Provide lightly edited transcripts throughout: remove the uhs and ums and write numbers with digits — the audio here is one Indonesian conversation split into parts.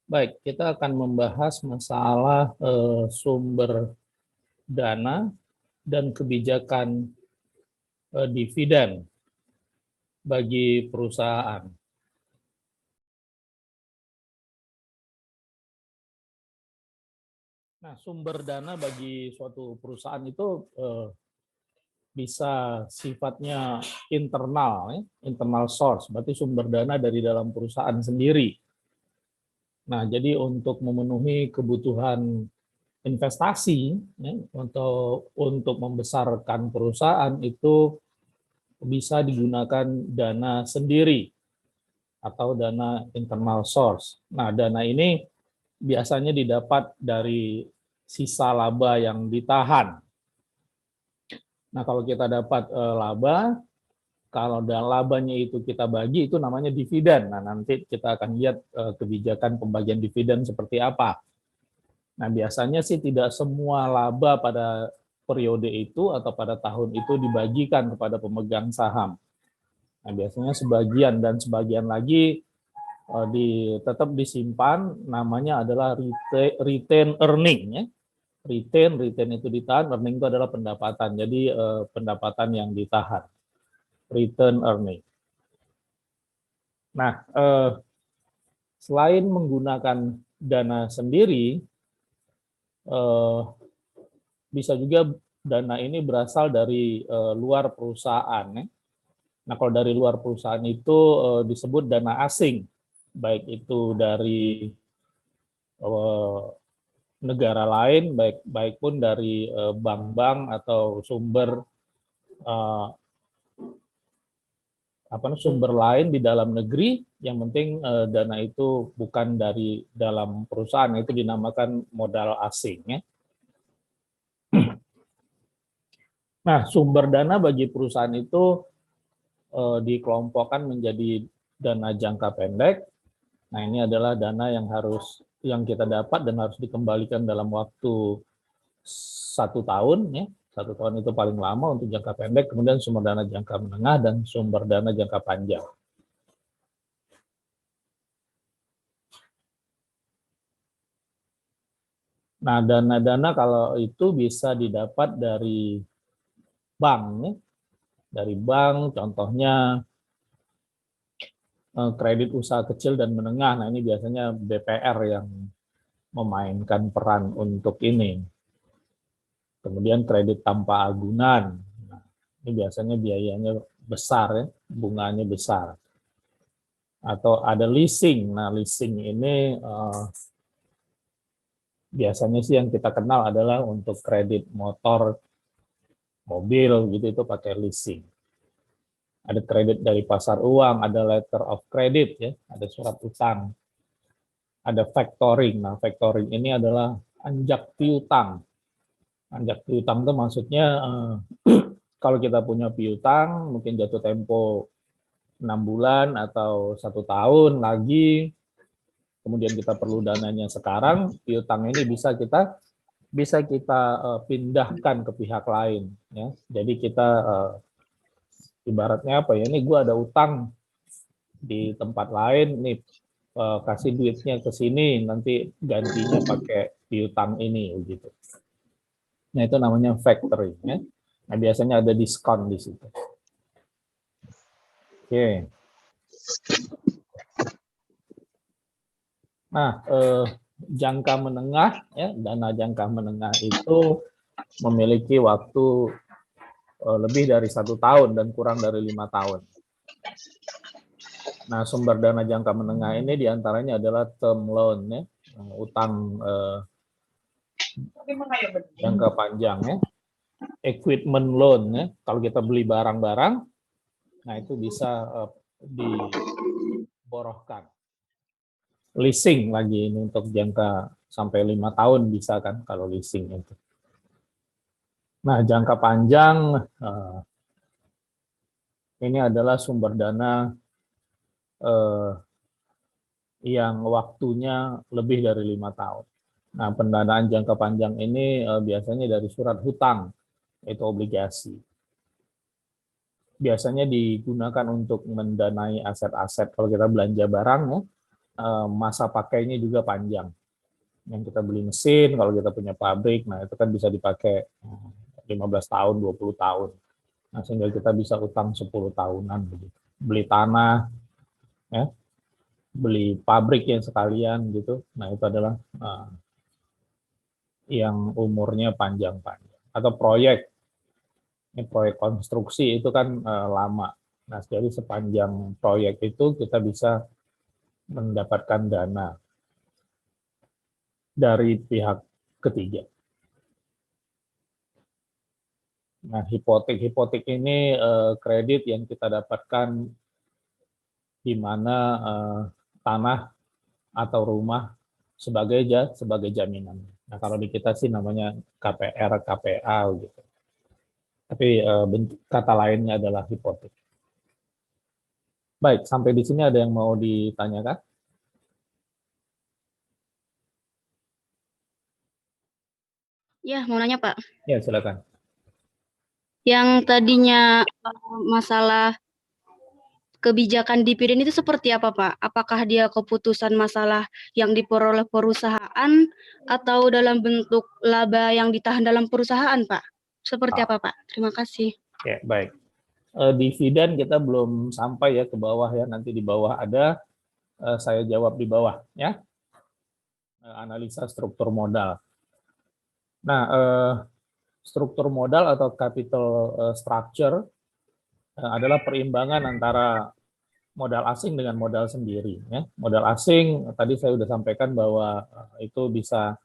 Baik, kita akan membahas masalah sumber dana dan kebijakan dividen bagi perusahaan. Nah, sumber dana bagi suatu perusahaan itu bisa sifatnya internal, internal source, berarti sumber dana dari dalam perusahaan sendiri. Nah, jadi untuk memenuhi kebutuhan investasi, untuk membesarkan perusahaan itu bisa digunakan dana sendiri atau dana internal source. Nah, dana ini biasanya didapat dari sisa laba yang ditahan. Nah, kalau kita dapat laba, kalau labanya itu kita bagi, itu namanya dividen. Nah, nanti kita akan lihat kebijakan pembagian dividen seperti apa. Nah, biasanya sih tidak semua laba pada periode itu atau pada tahun itu dibagikan kepada pemegang saham. Nah, biasanya sebagian dan sebagian lagi tetap disimpan, namanya adalah retain earning. Ya. Retain itu ditahan, earning itu adalah pendapatan. Jadi pendapatan yang ditahan, retain earning. Nah, selain menggunakan dana sendiri, bisa juga dana ini berasal dari luar perusahaan. Ya. Nah, kalau dari luar perusahaan itu disebut dana asing, baik itu dari negara lain, baik pun dari bank-bank atau sumber sumber lain di dalam negeri. Yang penting dana itu bukan dari dalam perusahaan, itu dinamakan modal asing. Ya. Nah, sumber dana bagi perusahaan itu dikelompokkan menjadi dana jangka pendek. Nah, ini adalah dana yang kita dapat dan harus dikembalikan dalam waktu 1 tahun. Ya. 1 tahun itu paling lama untuk jangka pendek. Kemudian sumber dana jangka menengah dan sumber dana jangka panjang. Nah, dana-dana kalau itu bisa didapat dari bank. Ya. Dari bank, contohnya kredit usaha kecil dan menengah. Nah, ini biasanya BPR yang memainkan peran untuk ini. Kemudian kredit tanpa agunan. Nah, ini biasanya biayanya besar, ya, bunganya besar. Atau ada leasing. Nah, leasing ini biasanya sih yang kita kenal adalah untuk kredit motor, mobil, gitu, itu pakai leasing. Ada kredit dari pasar uang, ada letter of credit, ya, ada surat utang. Ada factoring. Nah, factoring ini adalah anjak piutang. Anjak piutang itu maksudnya kalau kita punya piutang, mungkin jatuh tempo 6 bulan atau 1 tahun lagi, kemudian kita perlu dananya sekarang, piutang ini bisa kita pindahkan ke pihak lain. Ya. Jadi kita ibaratnya apa ya? Ini gue ada utang di tempat lain, nih kasih duitnya ke sini, nanti gantinya pakai piutang ini, gitu. Nah, itu namanya factoring. Ya. Nah, biasanya ada diskon di situ. Oke. Nah, jangka menengah, ya, dana jangka menengah itu memiliki waktu lebih dari 1 tahun dan kurang dari 5 tahun. Nah, sumber dana jangka menengah ini diantaranya adalah term loan, ya, utang jangka panjang, ya, equipment loan, ya, kalau kita beli barang-barang, nah itu bisa diborohkan. Leasing lagi ini untuk jangka sampai 5 tahun bisa kan kalau leasing itu. Nah, jangka panjang ini adalah sumber dana yang waktunya lebih dari 5 tahun. Nah, pendanaan jangka panjang ini biasanya dari surat hutang, itu obligasi. Biasanya digunakan untuk mendanai aset-aset kalau kita belanja barang, ya, masa pakainya juga panjang. Yang kita beli mesin, kalau kita punya pabrik, nah itu kan bisa dipakai 15 tahun, 20 tahun. Nah, sehingga kita bisa utang 10 tahunan begitu. Beli tanah, ya, beli pabrik yang sekalian gitu. Nah, itu adalah yang umurnya panjang-panjang. Atau proyek, ini proyek konstruksi itu kan lama. Nah, jadi sepanjang proyek itu kita bisa mendapatkan dana dari pihak ketiga. Nah, hipotek ini kredit yang kita dapatkan di mana tanah atau rumah sebagai jaminan. Nah, kalau di kita sih namanya KPR, KPA gitu. Tapi bentuk kata lainnya adalah hipotek. Baik, sampai di sini ada yang mau ditanyakan? Ya, mau nanya Pak. Ya, silakan. Yang tadinya masalah kebijakan dividen itu seperti apa Pak? Apakah dia keputusan masalah yang diperoleh perusahaan atau dalam bentuk laba yang ditahan dalam perusahaan Pak? Seperti apa Pak? Terima kasih. Ya, baik. Dividen kita belum sampai ya ke bawah ya, nanti di bawah ada, saya jawab di bawah ya. Analisa struktur modal. Nah, struktur modal atau capital structure adalah perimbangan antara modal asing dengan modal sendiri. Ya. Modal asing tadi saya sudah sampaikan bahwa itu bisa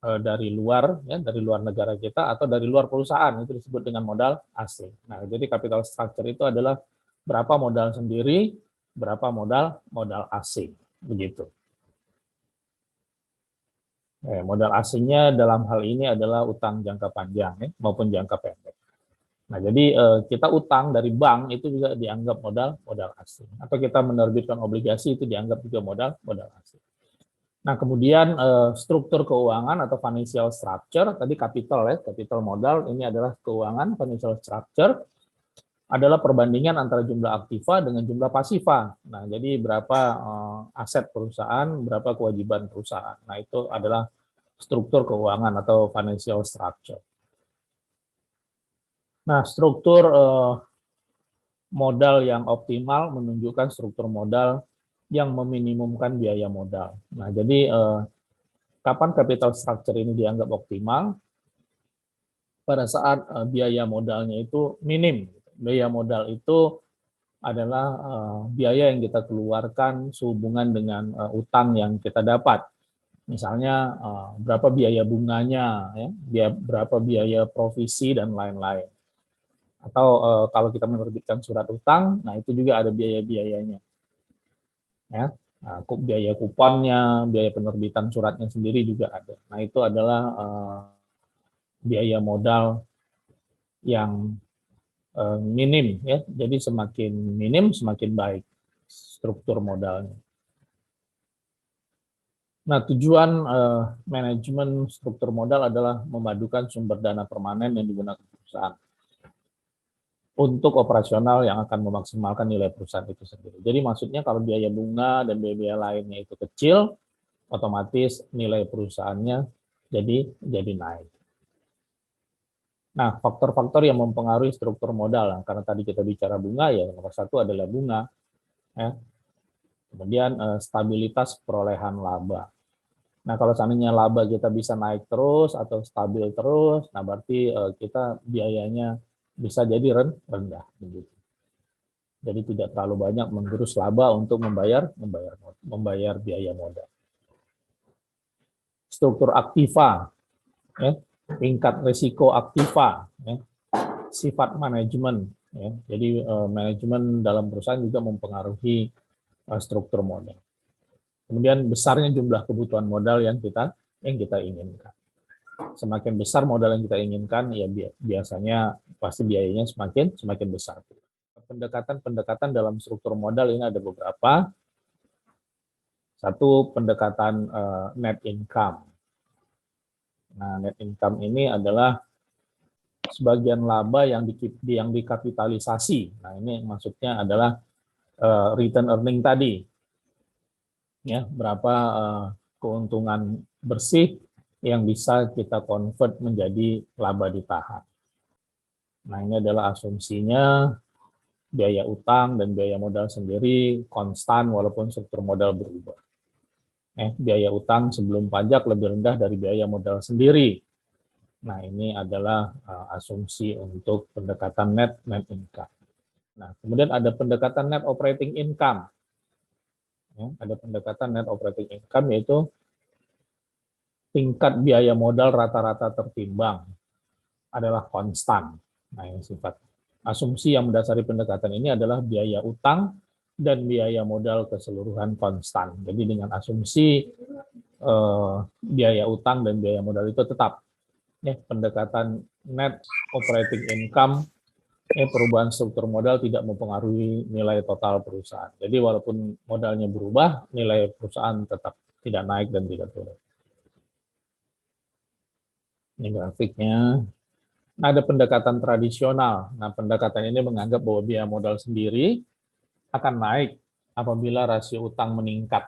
dari luar, ya, dari luar negara kita atau dari luar perusahaan, itu disebut dengan modal asing. Nah, jadi capital structure itu adalah berapa modal sendiri, berapa modal asing, begitu. Modal asingnya dalam hal ini adalah utang jangka panjang ya, maupun jangka pendek. Nah, jadi kita utang dari bank itu juga dianggap modal asing, atau kita menerbitkan obligasi itu dianggap juga modal asing. Nah, kemudian struktur keuangan atau financial structure, tadi capital ya, capital modal, ini adalah keuangan. Financial structure adalah perbandingan antara jumlah aktiva dengan jumlah pasiva. Nah, jadi berapa aset perusahaan, berapa kewajiban perusahaan. Nah, itu adalah struktur keuangan atau financial structure. Nah, struktur modal yang optimal menunjukkan struktur modal yang meminimumkan biaya modal. Nah, jadi kapan capital structure ini dianggap optimal? Pada saat biaya modalnya itu minim. Biaya modal itu adalah biaya yang kita keluarkan sehubungan dengan utang yang kita dapat. Misalnya berapa biaya bunganya, ya, berapa biaya provisi dan lain-lain. Atau kalau kita menerbitkan surat utang, nah itu juga ada biaya-biayanya. Ya, nah, biaya kuponnya, biaya penerbitan suratnya sendiri juga ada. Nah, itu adalah biaya modal yang minim ya. Jadi semakin minim semakin baik struktur modalnya. Nah, tujuan manajemen struktur modal adalah memadukan sumber dana permanen yang digunakan perusahaan untuk operasional yang akan memaksimalkan nilai perusahaan itu sendiri. Jadi maksudnya kalau biaya bunga dan biaya-biaya lainnya itu kecil, otomatis nilai perusahaannya jadi naik. Nah, faktor-faktor yang mempengaruhi struktur modal, karena tadi kita bicara bunga, ya nomor satu adalah bunga, ya. Kemudian stabilitas perolehan laba. Nah, kalau seandainya laba kita bisa naik terus atau stabil terus, nah berarti kita biayanya bisa jadi rendah, begitu. Jadi tidak terlalu banyak menggerus laba untuk membayar biaya modal. Struktur aktiva, ya, tingkat risiko aktiva, ya, sifat manajemen. Ya. Jadi manajemen dalam perusahaan juga mempengaruhi struktur modal. Kemudian besarnya jumlah kebutuhan modal yang kita inginkan. Semakin besar modal yang kita inginkan, ya biasanya pasti biayanya semakin besar. Pendekatan dalam struktur modal ini ada beberapa. Satu, pendekatan net income. Nah, net income ini adalah sebagian laba yang dikapitalisasi. Nah, ini maksudnya adalah return earning tadi. Ya, berapa keuntungan bersih yang bisa kita convert menjadi laba ditahan. Nah, ini adalah asumsinya biaya utang dan biaya modal sendiri konstan walaupun struktur modal berubah. Biaya utang sebelum pajak lebih rendah dari biaya modal sendiri. Nah, ini adalah asumsi untuk pendekatan net income. Nah, kemudian ada pendekatan net operating income. Ada pendekatan net operating income yaitu tingkat biaya modal rata-rata tertimbang adalah konstan. Nah, yang sifat asumsi yang mendasari pendekatan ini adalah biaya utang dan biaya modal keseluruhan konstan. Jadi dengan asumsi biaya utang dan biaya modal itu tetap. Pendekatan net operating income, perubahan struktur modal tidak mempengaruhi nilai total perusahaan. Jadi walaupun modalnya berubah, nilai perusahaan tetap tidak naik dan tidak turun. Ini grafiknya. Nah, ada pendekatan tradisional. Nah, pendekatan ini menganggap bahwa biaya modal sendiri akan naik apabila rasio utang meningkat.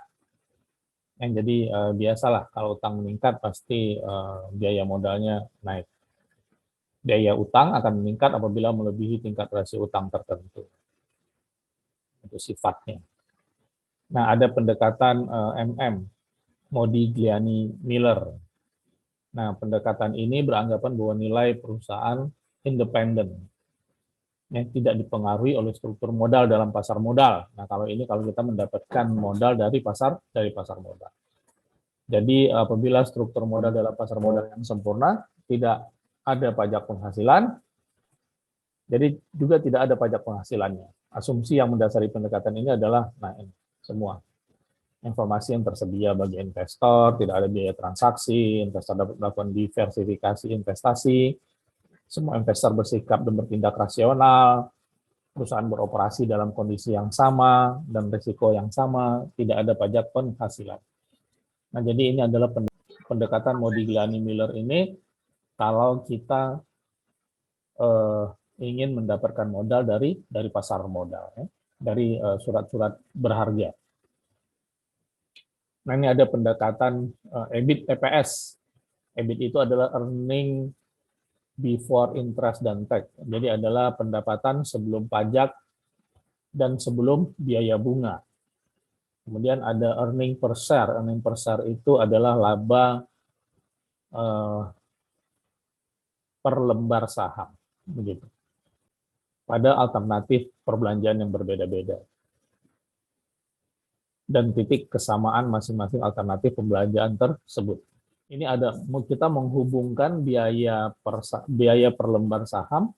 Jadi biasalah kalau utang meningkat pasti biaya modalnya naik. Biaya utang akan meningkat apabila melebihi tingkat rasio utang tertentu. Itu sifatnya. Nah, ada pendekatan Modigliani-Miller. Nah, pendekatan ini beranggapan bahwa nilai perusahaan independen, tidak dipengaruhi oleh struktur modal dalam pasar modal. Nah, kalau kita mendapatkan modal dari pasar modal. Jadi apabila struktur modal dalam pasar modal yang sempurna, tidak ada pajak penghasilan, jadi juga tidak ada pajak penghasilannya. Asumsi yang mendasari pendekatan ini adalah, ini semua informasi yang tersedia bagi investor, tidak ada biaya transaksi, investor dapat melakukan diversifikasi investasi, semua investor bersikap dan bertindak rasional, perusahaan beroperasi dalam kondisi yang sama dan risiko yang sama, tidak ada pajak penghasilan. Nah, jadi ini adalah pendekatan Modigliani-Miller ini kalau kita ingin mendapatkan modal dari pasar modal, dari surat-surat berharga. Nah, ini ada pendekatan EBIT EPS. EBIT itu adalah earning before interest dan tax. Jadi adalah pendapatan sebelum pajak dan sebelum biaya bunga. Kemudian ada earning per share. Earning per share itu adalah laba per lembar saham, begitu. Pada alternatif perbelanjaan yang berbeda-beda. Dan titik kesamaan masing-masing alternatif pembelanjaan tersebut. Ini ada, kita menghubungkan biaya per lembar saham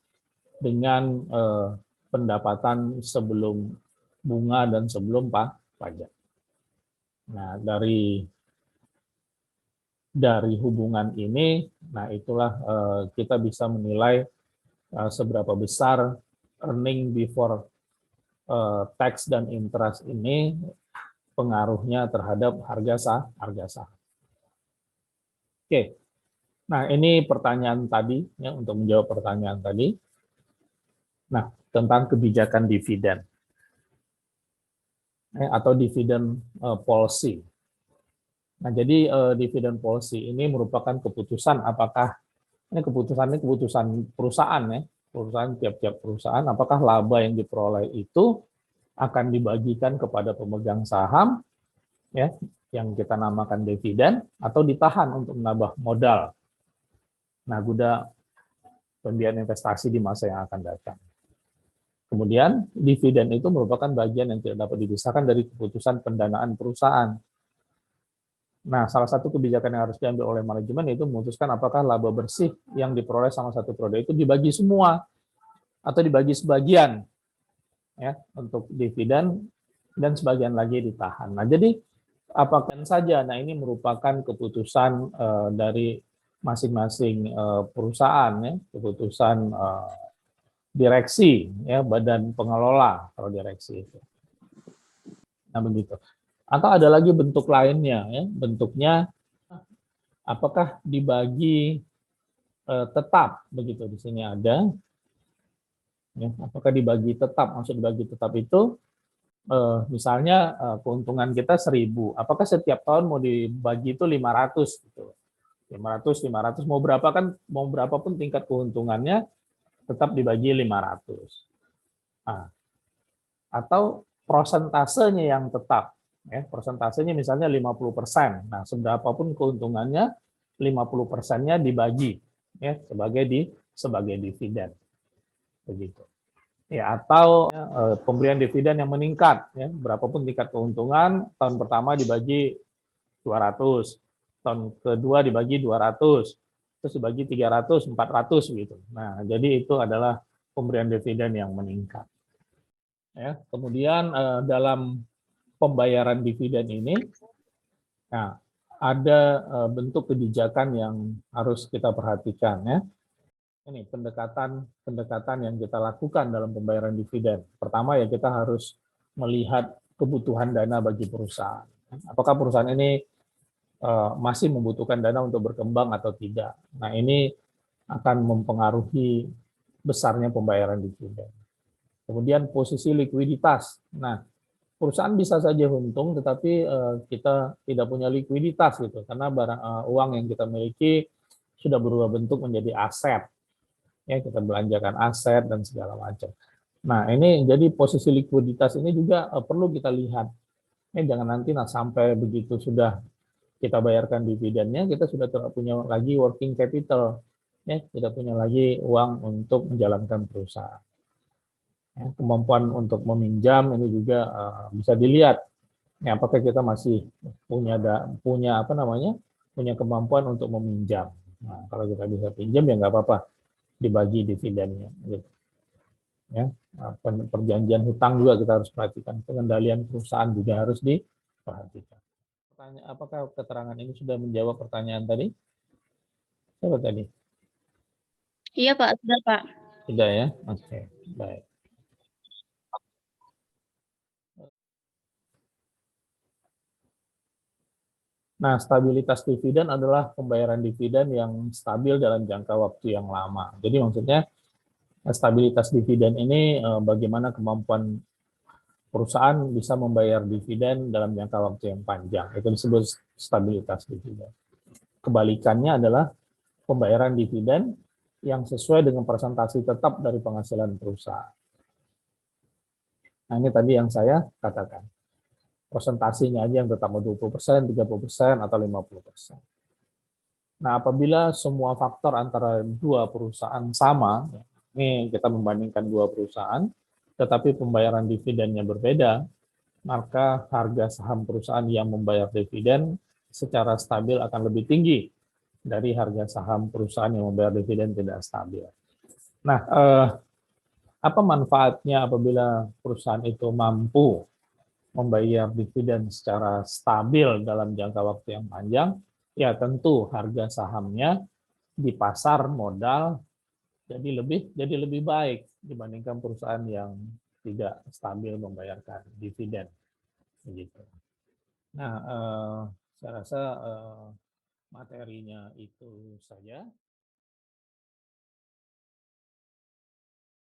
dengan pendapatan sebelum bunga dan sebelum pajak. Nah, dari hubungan ini, nah itulah kita bisa menilai seberapa besar earning before tax dan interest ini pengaruhnya terhadap harga saham. Oke. Nah, ini pertanyaan tadi ya, untuk menjawab pertanyaan tadi. Nah, tentang kebijakan dividen atau dividen policy. Nah, jadi dividen policy ini merupakan keputusan apakah keputusan perusahaan ya, tiap-tiap perusahaan apakah laba yang diperoleh itu akan dibagikan kepada pemegang saham ya yang kita namakan dividen atau ditahan untuk menambah modal. Nah, guna pembiayaan investasi di masa yang akan datang. Kemudian, dividen itu merupakan bagian yang tidak dapat dipisahkan dari keputusan pendanaan perusahaan. Nah, salah satu kebijakan yang harus diambil oleh manajemen itu memutuskan apakah laba bersih yang diperoleh sama satu produk itu dibagi semua atau dibagi sebagian ya untuk dividen dan sebagian lagi ditahan. Nah, jadi apakah saja? Nah, ini merupakan keputusan dari masing-masing perusahaan ya, keputusan direksi ya, badan pengelola kalau direksi itu. Nah, begitu. Atau ada lagi bentuk lainnya ya, bentuknya apakah dibagi tetap begitu, di sini ada ya, apakah dibagi tetap, maksud dibagi tetap itu misalnya keuntungan kita 1.000, apakah setiap tahun mau dibagi itu 500 gitu. 500 mau berapapun tingkat keuntungannya tetap dibagi 500. Nah, atau prosentasenya yang tetap, ya, prosentasenya misalnya 50%. Nah, seberapapun keuntungannya 50%-nya dibagi, ya, sebagai dividen. Begitu. Ya, atau pemberian dividen yang meningkat, ya, berapapun tingkat keuntungan, tahun pertama dibagi 200, tahun kedua dibagi 200, terus dibagi 300, 400 gitu. Nah, jadi itu adalah pemberian dividen yang meningkat. Ya, kemudian dalam pembayaran dividen ini, nah, ada bentuk kebijakan yang harus kita perhatikan, ya. Ini pendekatan yang kita lakukan dalam pembayaran dividen. Pertama, ya, kita harus melihat kebutuhan dana bagi perusahaan. Apakah perusahaan ini masih membutuhkan dana untuk berkembang atau tidak. Nah, ini akan mempengaruhi besarnya pembayaran dividen. Kemudian posisi likuiditas. Nah, perusahaan bisa saja untung, tetapi kita tidak punya likuiditas gitu, karena uang yang kita miliki sudah berubah bentuk menjadi aset. Ya, kita belanjakan aset dan segala macam. Nah, ini jadi posisi likuiditas ini juga perlu kita lihat. Jangan nanti sampai begitu sudah kita bayarkan dividennya, kita sudah tidak punya lagi working capital, ya, tidak punya lagi uang untuk menjalankan perusahaan. Ya, kemampuan untuk meminjam ini juga bisa dilihat. Ya, apakah kita masih punya punya kemampuan untuk meminjam. Nah, kalau kita bisa pinjam ya nggak apa-apa, dibagi dividennya. Gitu. Ya, perjanjian hutang juga kita harus perhatikan. Pengendalian perusahaan juga harus diperhatikan. Apakah keterangan ini sudah menjawab pertanyaan tadi? Coba tadi. Iya Pak, sudah Pak. Sudah ya? Oke, baik. Nah, stabilitas dividen adalah pembayaran dividen yang stabil dalam jangka waktu yang lama. Jadi maksudnya stabilitas dividen ini bagaimana kemampuan perusahaan bisa membayar dividen dalam jangka waktu yang panjang. Itu disebut stabilitas dividen. Kebalikannya adalah pembayaran dividen yang sesuai dengan presentasi tetap dari penghasilan perusahaan. Nah, ini tadi yang saya katakan. Presentasinya aja yang tetap 20%, 30%, atau 50%. Nah, apabila semua faktor antara dua perusahaan sama, ini kita membandingkan dua perusahaan, tetapi pembayaran dividennya berbeda, maka harga saham perusahaan yang membayar dividen secara stabil akan lebih tinggi dari harga saham perusahaan yang membayar dividen tidak stabil. Nah, apa manfaatnya apabila perusahaan itu mampu membayar dividen secara stabil dalam jangka waktu yang panjang? Ya, tentu harga sahamnya di pasar modal jadi lebih baik dibandingkan perusahaan yang tidak stabil membayarkan dividen. Begitu. Nah, saya rasa materinya itu saja.